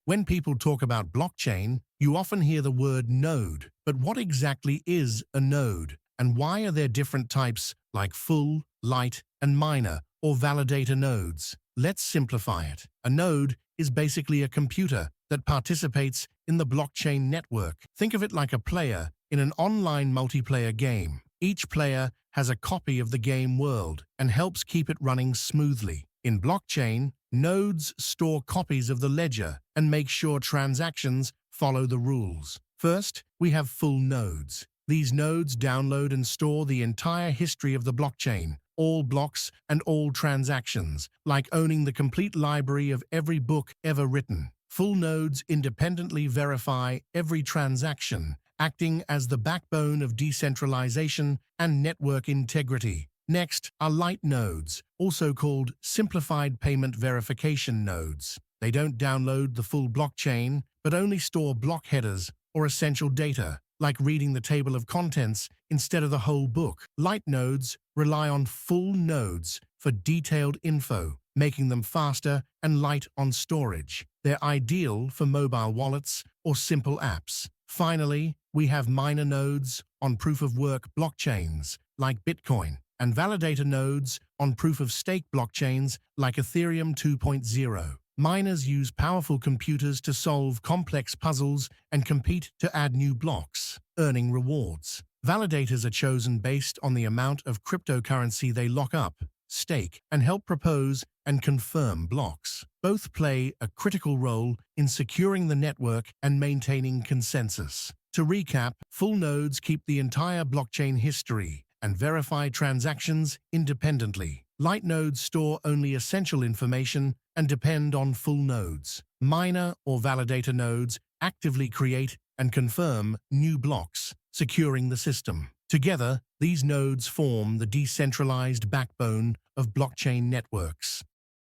When people talk about blockchain, you often hear the word node. But what exactly is a node? And why are there different types like full, light, and minor or validator nodes? Let's simplify it. A node is basically a computer that participates in the blockchain network. Think of it like a player in an online multiplayer game. Each player has a copy of the game world and helps keep it running smoothly. In blockchain, nodes store copies of the ledger and make sure transactions follow the rules. First, we have full nodes. These nodes download and store the entire history of the blockchain, all blocks and all transactions, like owning the complete library of every book ever written. Full nodes independently verify every transaction, acting as the backbone of decentralization and network integrity. Next are light nodes, also called simplified payment verification nodes. They don't download the full blockchain, but only store block headers or essential data, like reading the table of contents instead of the whole book. Light nodes rely on full nodes for detailed info, making them faster and light on storage. They're ideal for mobile wallets or simple apps. Finally, we have minor nodes on proof-of-work blockchains like Bitcoin, and validator nodes on proof-of-stake blockchains like Ethereum 2.0. Miners use powerful computers to solve complex puzzles and compete to add new blocks, earning rewards. Validators are chosen based on the amount of cryptocurrency they lock up, stake, and help propose and confirm blocks. Both play a critical role in securing the network and maintaining consensus. To recap, full nodes keep the entire blockchain history and verify transactions independently. Light nodes store only essential information and depend on full nodes. Minor or validator nodes actively create and confirm new blocks, securing the system. Together, these nodes form the decentralized backbone of blockchain networks.